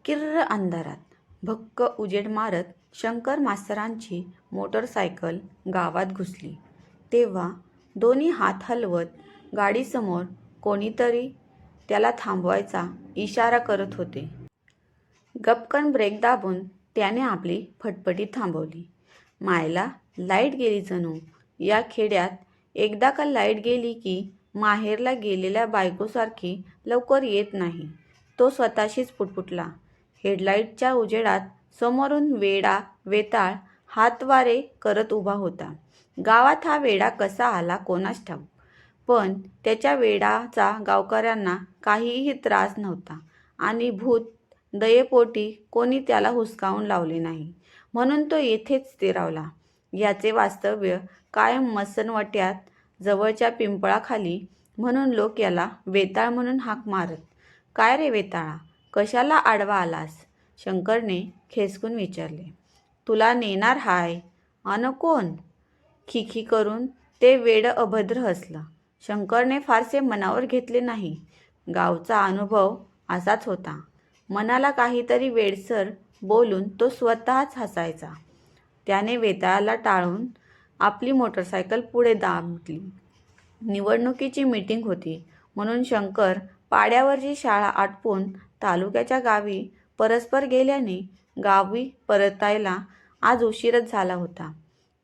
किर्र अंधारात भक्क उजेड मारत शंकर मास्तरांची मोटरसायकल गावात घुसली तेव्हा दोन्ही हात हलवत गाडीसमोर कोणीतरी त्याला थांबवायचा इशारा करत होते. गपकन ब्रेक दाबून त्याने आपली फटफटी थांबवली. मायला लाईट गेली जणू. या खेड्यात एकदा का लाईट गेली की माहेरला गेलेल्या बायकोसारखी लवकर येत नाही. तो स्वतःशीच पुटपुटला. हेडलाईटच्या उजेडात समोरून वेडा वेताळ हातवारे करत उभा होता. गावात हा वेडा कसा आला कोणास ठाऊक, पण त्याच्या वेडाचा गावकऱ्यांना काहीही त्रास नव्हता आणि भूत दयेपोटी कोणी त्याला हुसकावून लावले नाही, म्हणून तो येथेच स्थिरावला. याचे वास्तव्य कायम मसनवट्यात जवळच्या पिंपळाखाली, म्हणून लोक याला वेताळ म्हणून हाक मारत. "काय रे वेताळा, कशाला आडवा आलास?" शंकरने खेचकून विचारले. "तुला नेणार हाय." "अन कोण?" खिखी करून ते वेड अभद्र हसलं. शंकरने फारसे मनावर घेतले नाही. गावचा अनुभव असाच होता. मनाला काहीतरी वेडसर बोलून तो स्वतःच हसायचा. त्याने वेताळाला टाळून आपली मोटरसायकल पुढे दाबली. निवडणुकीची मीटिंग होती, म्हणून शंकर पाड्यावरची शाळा आटपून तालुक्याच्या गावी परस्पर गेल्याने गावी परतायला आज उशीरच झाला होता.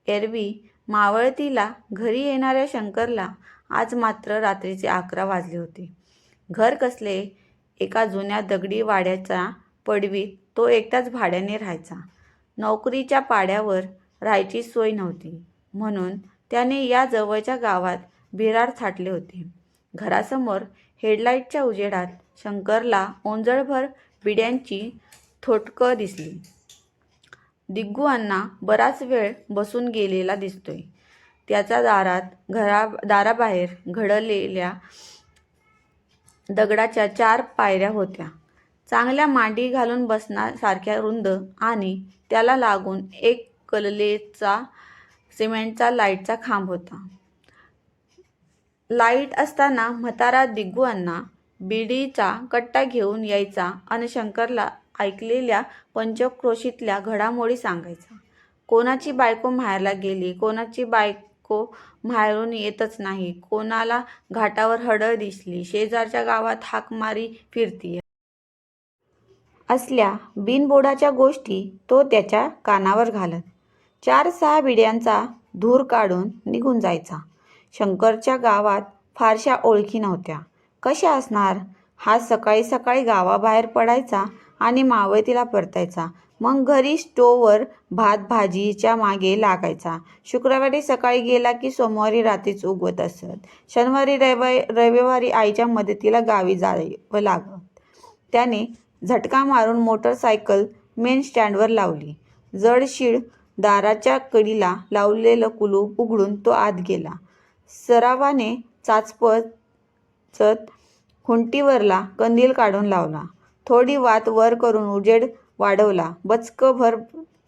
एरवी मावळतीला घरी येणाऱ्या शंकरला आज मात्र रात्रीचे 11 वाजले होते. घर कसले एका जुन्या दगडी वाड्याच्या पडवीत तो एकटाच भाड्याने राहायचा. नोकरीच्या पाड्यावर राहायची सोय नव्हती, म्हणून त्याने या जवळच्या गावात भिराड थाटले होते. घरासमोर हेडलाईटच्या उजेडात शंकरला ओंजळभर बिड्यांची थोटकं दिसली. दिग्गू अण्णा बराच वेळ बसून गेलेला दिसतोय. त्याच्या दाराबाहेर घडलेल्या दगडाच्या 4 पायऱ्या होत्या. चांगल्या मांडी घालून बसण्यासारख्या रुंद, आणि त्याला लागून एक कललेचा सिमेंटचा लाईटचा खांब होता. लाईट असताना म्हातारा दिग्गू अण्णा बिडीचा कट्टा घेऊन यायचा अन शंकरला ऐकलेल्या पंचक्रोशीतल्या घडामोडी सांगायचा. कोणाची बायको माहेरला गेली, कोणाची बायको माहेरून येतच नाही, कोणाला घाटावर हडळ दिसली, शेजारच्या गावात हाकमारी फिरतीये, असल्या बिनबोडाच्या गोष्टी तो त्याच्या कानावर घालत 4-6 बिड्यांचा धूर काढून निघून जायचा. शंकरच्या गावात फारशा ओळखी नव्हत्या. कशा असणार? हा सकाळी सकाळी गावाबाहेर पडायचा आणि मावळतीला परतायचा. मग घरी स्टोवर भात भाजीच्या मागे लागायचा. शुक्रवारी सकाळी गेला की सोमवारी रात्रीच उगवत असत. शनिवारी रविवारी आईच्या मदतीला गावी जावं लागत. त्याने झटका मारून मोटरसायकल मेन स्टँडवर लावली. जडशीड दाराच्या कडीला लावलेलं कुलूप उघडून तो आत गेला. सरावाने चाचपचत खुंटीवरला कंदील काढून लावला. थोडी वात वर करून उजेड वाढवला. बचकभर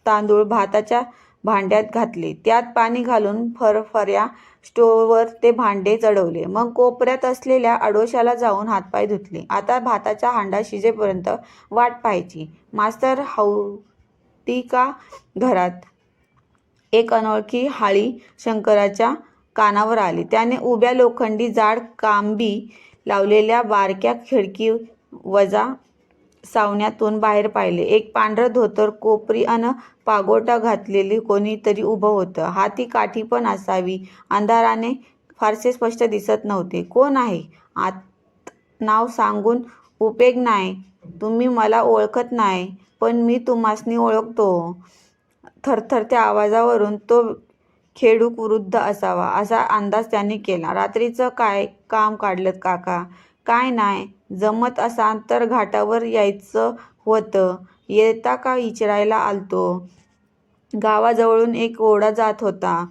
तांदूळ भाताच्या भांड्यात घातले. त्यात पाणी घालून फरफऱ्या स्टोव्हवर ते भांडे चढवले. मग कोपऱ्यात असलेल्या आडोशाला जाऊन हातपाय धुतले. आता भाताचा हांडा शिजेपर्यंत वाट पाहायची. मास्तर हावती का घरात? एक अनोळखी हाळी शंकराच्या कानावर आली. त्याने उभ्या लोखंडी जाड कांबी लावलेल्या बारक्या खिडकीवजा सावण्यातून बाहेर पाहिले. एक पांढरं धोतर, कोपरी अन पागोटा घातलेले कोणीतरी उभं होतं. हाती काठी पण असावी. अंधाराने फारसे स्पष्ट दिसत नव्हते. "कोण आहे? आत नाव सांगून उपेग नाय. तुम्ही मला ओळखत नाय, पण मी तुम्हास्नी ओळखतो." थरथरत्या आवाजावरून तो खेडूक वृद्ध असावा असा अंदाज त्याने केला. "रात्रीचं काय काम काढलंत काका?" "काय नाय. जमत असान तर घाटावर यायचं व्हतं. येता का इचारायला आलतो." गावाजवळून एक ओढा जात होता.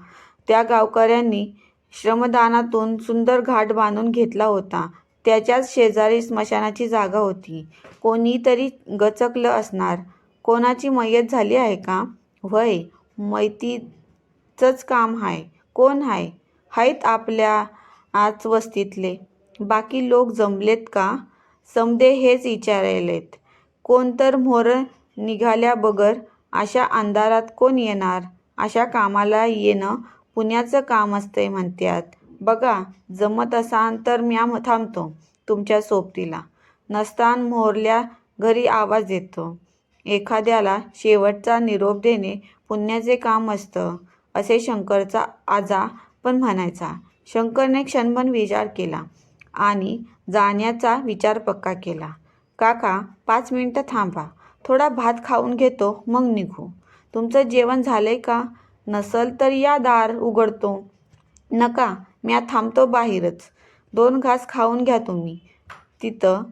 त्या गावकऱ्यांनी श्रमदानातून सुंदर घाट बांधून घेतला होता. त्याच्याच शेजारी स्मशानाची जागा होती. कोणीतरी गचकलं असणार. "कोणाची मयत झाली आहे का?" "व्हय, मयतीचंच काम हाय." "कोण हाय?" "हैत आपल्याच वस्तीतले." "बाकी लोक जमलेत का?" "समदे हेच इचारायलेत." कोण तर म्होरं निघाल्या बगर अशा अंधारात कोण येणार? अशा कामाला येणं पुण्याचं काम असतंय म्हणत्यात. बघा, जमत असान तर म्या थांबतो तुमच्या सोबतीला. नसतान म्होरल्या घरी आवाज देतो. एखाद्याला शेवटचा निरोप देणे पुण्याचे काम असतं, असे शंकरचा आजा पण म्हणायचा. शंकरने क्षणभर विचार केला आणि जाण्याचा विचार पक्का केला. काका, 5 मिनिटं थांबा. थोडा भात खाऊन घेतो, मग निघू. तुमचं जेवण झालंय का? नसल तर या दार उघडतो. नका, म्या थांबतो बाहेरच. 2 घास खाऊन घ्या तुम्ही. तिथं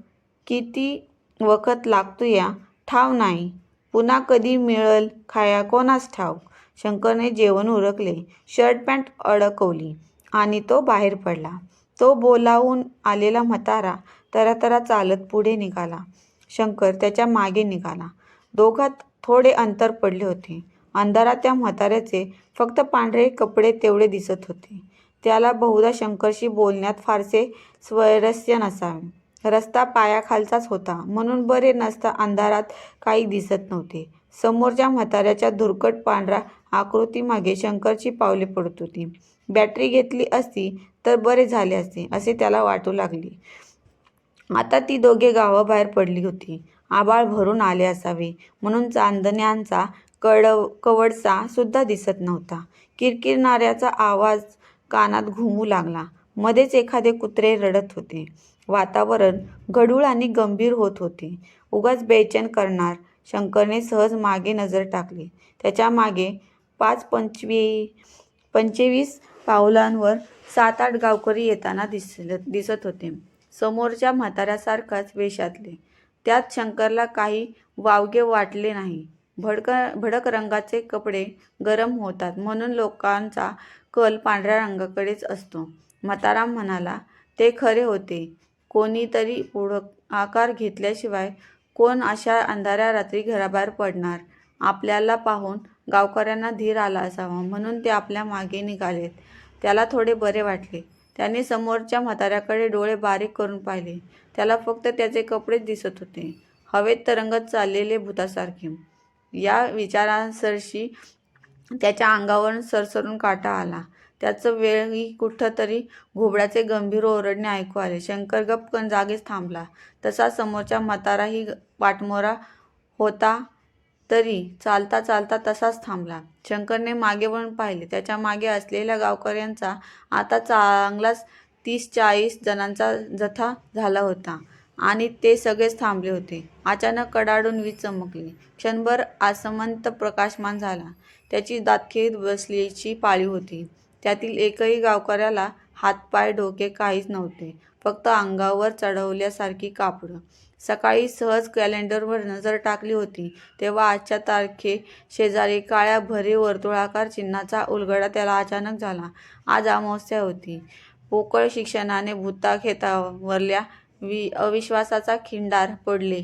किती वखत लागतोया ठाव नाही. पुन्हा कधी मिळल खाया कोणास ठाऊक. शंकरने जेवण उरकले, शर्ट पॅन्ट अडकवली आणि तो बाहेर पडला. तो बोलावून आलेला म्हातारा तरातरा चालत पुढे निघाला. शंकर त्याच्या मागे निघाला. दोघात थोडे अंतर पडले होते. अंधारात त्या म्हाताऱ्याचे फक्त पांढरे कपडे तेवढे दिसत होते. त्याला बहुधा शंकरशी बोलण्यात फारसे स्वारस्य नसावे. रस्ता पायाखालचाच होता, म्हणून बरे नसता अंधारात काही दिसत नव्हते. समोरच्या म्हाताऱ्याच्या धुरकट पांढऱ्या आकृतीमागे शंकरची पावले पडत होती. बॅटरी घेतली असती तर बरे झाले असते, असे त्याला वाटू लागले. आता ती दोघे गावाबाहेर पडली होती. आभाळ भरून आले असावे, म्हणून चांदण्यांचा कवडसा सुद्धा दिसत नव्हता. किरकिरणाऱ्याचा आवाज कानात घुमू लागला. मध्येच एखादे कुत्रे रडत होते. वातावरण गढूळ आणि गंभीर होत होते. उगाच बेचैन करणार. शंकरने सहज मागे नजर टाकली. त्याच्या मागे 5-25 पावलांवर 7-8 गावकरी येताना दिसत होते. समोरच्या म्हाताऱ्यासारखाच वेशातले. त्यात शंकरला काही वावगे वाटले नाही. भडक रंगाचे कपडे गरम होतात, म्हणून लोकांचा कल पांढऱ्या रंगाकडेच असतो. म्हातारा म्हणाला, ते खरे होते. कोणीतरी पुढाकार घेतल्याशिवाय कोण अशा अंधाऱ्या रात्री घराबाहेर पडणार? आपल्याला पाहून गावकऱ्यांना धीर आला असावा, म्हणून ते आपल्या मागे निघालेत. त्याला थोडे बरे वाटले. त्याने समोरच्या म्हाताऱ्याकडे डोळे बारीक करून पाहिले. त्याला फक्त त्याचे कपडेच दिसत होते, हवेत तरंगत चाललेले भुतासारखे. या विचारांसरशी त्याच्या अंगावरून सरसरून काटा आला. त्याच वेळी कुठं तरी घुबडाचे गंभीर ओरडणे ऐकू आले. शंकर गपकन जागीच थांबला. तसा समोरचा म्हाताराही पाठमोरा होता, तरी चालता चालता तसाच थांबला. शंकरने मागे वळून पाहिले. त्याच्या मागे असलेल्या गावकऱ्यांचा आता चांगलाच 30-40 जणांचा जथा झाला होता आणि ते सगळेच थांबले होते. अचानक कडाडून वीज चमकली. क्षणभर आसमंत प्रकाशमान झाला. त्याची दातखिळीत बसलीची पाळी होती. त्यातील एकही गावकऱ्याला हातपाय डोके काहीच नव्हते, फक्त अंगावर चढवल्यासारखी कापडं. सकाळी सहज कॅलेंडरवर नजर टाकली होती, तेव्हा आजच्या तारखे शेजारी काळ्या भरीव वर्तुळाकार चिन्हाचा उलगडा त्याला अचानक झाला. आज अमावास्या होती. पोकळ शिक्षणाने भूताखेतावरल्या अविश्वासाचा खिंडार पडले.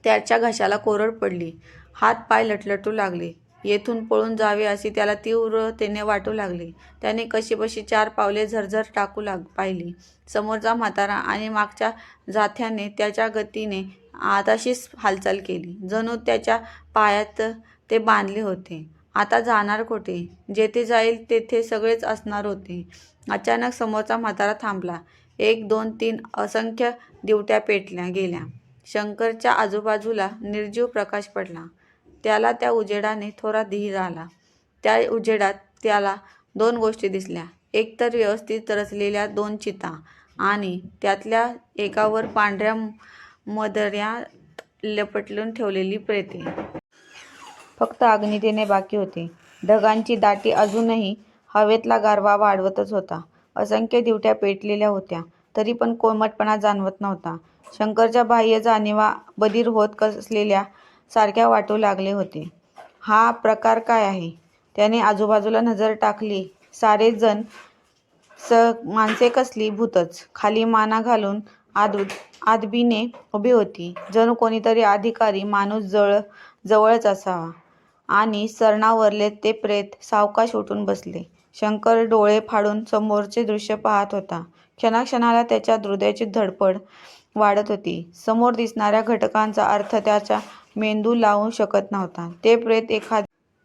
त्याच्या घशाला कोरड पडली. हात पाय लटलटू लागले. येथून पळून जावे असे त्याला तीव्रतेने वाटू लागले. त्याने कशीबशी 4 पावले झरझर टाकू पाहिली. समोरचा म्हातारा आणि मागच्या जाथ्याने त्याच्या गतीने तशीच हालचाल केली, जणू त्याच्या पायात ते बांधले होते. आता जाणार कुठे? जेथे जाईल तेथे सगळेच असणार होते. अचानक समोरचा म्हातारा थांबला. 1, 2, 3 असंख्य दिवट्या पेटल्या गेल्या. शंकरच्या आजूबाजूला निर्जीव प्रकाश पडला. त्याला त्या उजेडाने थोडा धीर आला. त्या उजेडात त्याला 2 गोष्टी दिसल्या. एकतर व्यवस्थित रचलेल्या 2 चिता आणि त्यातल्या एकावर पांढऱ्या मधऱ्यात लपेटून ठेवलेली प्रेते. फक्त अग्नी बाकी होते. ढगांची दाटी अजूनही हवेतला गारवा वाढवतच होता. असंख्य दिवट्या पेटलेल्या होत्या, तरी पण कोमटपणा जाणवत नव्हता. शंकरच्या बाह्य जाणीवा बधीर होत असलेल्या सारख्या वाटू लागले होते. हा प्रकार काय आहे? त्याने आजूबाजूला नजर टाकली. सारे जण माणसे कसली भूतच. खाली माना घालून आदबीने उभी होती, जणू कोणीतरी अधिकारी माणूस जवळच असावा. आणि सरणावरले ते प्रेत सावकाश उठून बसले. शंकर डोळे फाडून समोरचे दृश्य पाहत होता. क्षणाक्षणाला त्याच्या हृदयाची धडपड वाढत होती. समोर दिसणाऱ्या घटकांचा अर्थ त्याचा मेंदू लावू शकत नव्हता. ते प्रेत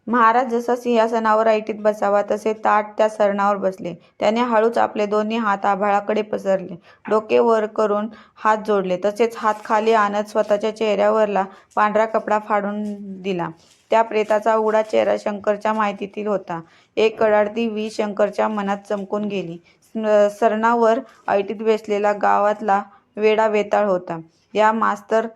महाराज जसा सिंहासनावर ऐटीत बसावा तसे ताठ त्या सरणावर बसले. त्याने हळूच आपले दोन्ही हात आभाळाकडे पसरले, डोके वर करून हात जोडले. तसेच हात खाली आणत स्वतःच्या चेहऱ्यावरला पांढरा कपडा फाडून दिला. त्या प्रेताचा उघडा चेहरा शंकरच्या माहितीतील होता. एक कडाडती वीज शंकरच्या मनात चमकून गेली. सरणावर ऐटीत बसलेला गावातला वेडा वेताळ होता. या मास्तर,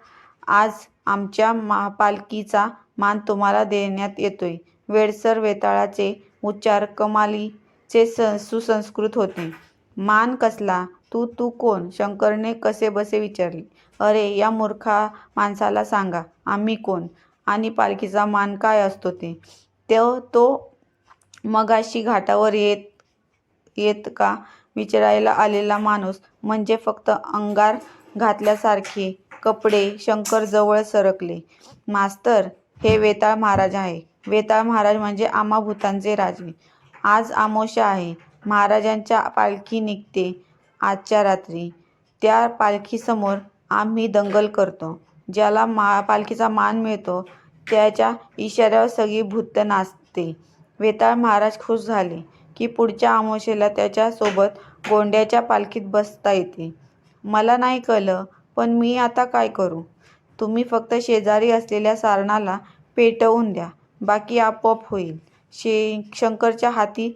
आज आमच्या पालखीचा मान तुम्हाला देण्यात येतोय. वेडसर वेताळाचे उच्चार कमालीचे सुसंस्कृत होते. मान कसला? तू कोण? शंकरने कसेबसे विचारले. अरे, या मूर्खा माणसाला सांगा आम्ही कोण आणि पालखीचा मान काय असतो ते. तो मगाशी घाटावर येत का विचारायला आलेला माणूस म्हणजे फक्त अंगार घातल्यासारखे कपडे. शंकर जवळ सरकले. मास्तर, हे वेताळ महाराज आहे. वेताळ महाराज म्हणजे आम्हा भूतांचे राजे. आज अमावास्या आहे. महाराजांच्या पालखी निघते आजच्या रात्री. त्या पालखीसमोर आम्ही दंगल करतो. ज्याला पालखीचा मान मिळतो त्याच्या इशाऱ्यावर सगळी भूत नाचते. वेताळ महाराज खुश झाले की पुढच्या अमावास्येला त्याच्या सोबत गोंड्याच्या पालखीत बसता येते. मला नाही कळलं, पण मी आता काय करू? तुम्ही फक्त शेजारी असलेल्या सारणाला पेटवून द्या, बाकी आपोआप होईल. शंकरच्या हाती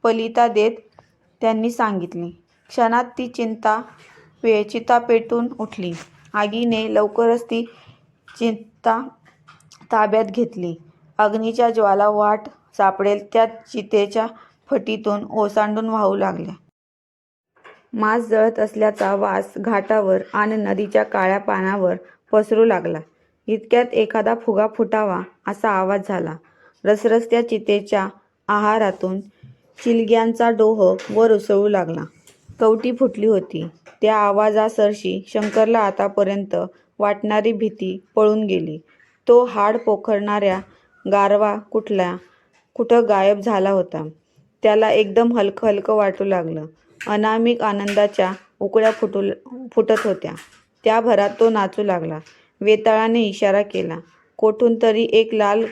पलिता देत त्यांनी सांगितले. क्षणात ती चिता पेटून उठली. आगीने लवकरच ती चिता ताब्यात घेतली. अग्नीच्या ज्वाला वाट सापडेल त्या चितेच्या फटीतून ओसांडून वाहू लागल्या. मांस जळत असल्याचा वास घाटावर आणि नदीच्या काळ्या पाण्यावर पसरू लागला. इतक्यात एखादा फुगा फुटावा असा आवाज झाला. रसरसत्या चितेच्या आहारातून चिलग्यांचा डोह वर उसळू लागला. कवटी फुटली होती. त्या आवाजासरशी शंकरला आतापर्यंत वाटणारी भीती पळून गेली. तो हाड पोखरणाऱ्या गारवा कुठं गायब झाला होता. त्याला एकदम हलकं हलकं वाटू लागलं. अनामिक आनंदाच्या उकळ्या फुटत होत्या. त्या भरात तो नाचू लागला. वेताळाने इशारा केला. कोठून तरी एक लाल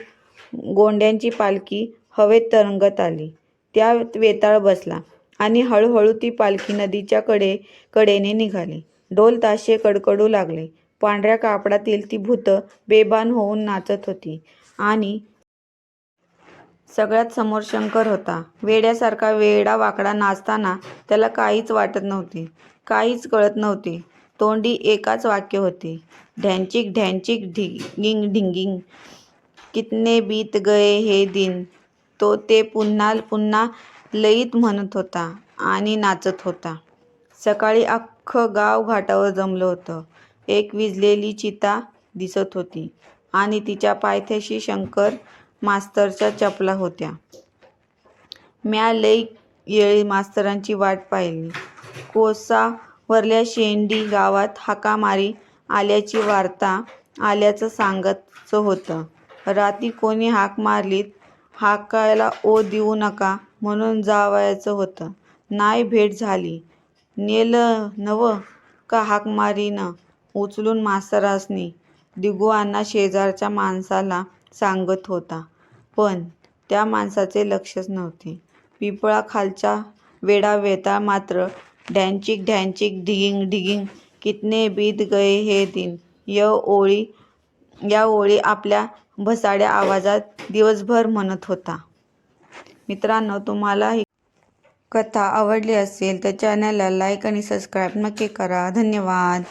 गोंड्यांची पालखी हवेत तरंगत आली. त्यात वेताळ बसला आणि हळूहळू ती पालखी नदीच्या कडेने निघाली. ढोल ताशे कडकडू लागले. पांढऱ्या कापडातील ती भूतं बेभान होऊन नाचत होती आणि सगळ्यात समोर शंकर होता. वेड्यासारखा वेडावाकडा नाचताना त्याला काहीच वाटत नव्हते, काहीच कळत नव्हते. तोंडी एकाच वाक्य होते, ढॅंचिक ढॅंचिक ढिंगिंग ढिंगिंग. कितने बीत गए हे दिन. तो ते पुन्हा पुन्हा लयीत म्हणत होता आणि नाचत होता. सकाळी अख्खं गाव घाटावर जमलं होतं. एक विझलेली चिता दिसत होती आणि तिच्या पायथ्याशी शंकर मास्तरच्या चपला होत्या. म्या लय येळी मास्तरांची वाट पाहिली. कोसावरल्या शेंडी गावात हाकामारी आल्याची वार्ता आल्याचं सांगायचं होतं. रात्री कोणी हाक मारलीत हाकायला ओ देऊ नका म्हणून जावायचं होतं. नाही भेट झाली. नेलं नव्ह का हाक मारीनं उचलून मास्तरासनी. दिगूअण्णा शेजारच्या माणसाला सांगत होता, पण त्या माणसाचे लक्षच नव्हते. पिपळाखालचा वेडा वेताळ मात्र ढॅंचिक ढॅंचिक ढिगिंग ढिगिंग कितने बीत गए हे दिन या ओळी आपल्या भसाड्या आवाजात दिवसभर म्हणत होता. मित्रांनो, तुम्हाला ही कथा आवडली असेल तर चॅनलला लाईक आणि सबस्क्राईब नक्की करा. धन्यवाद.